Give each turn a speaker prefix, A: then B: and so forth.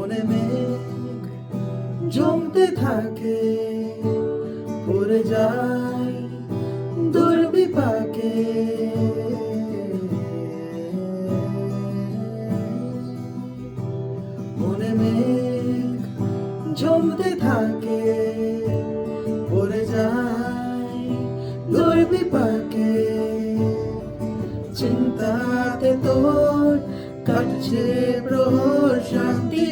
A: মনে মেঘ জমতে থাকে, পড়ে যায় দুর্বিপাকে। মনে মেঘ জমতে থাকে, পড়ে যায় দুর্বিপাকে। চিন্তাতে তোর কাটছে প্রহর, শান্তি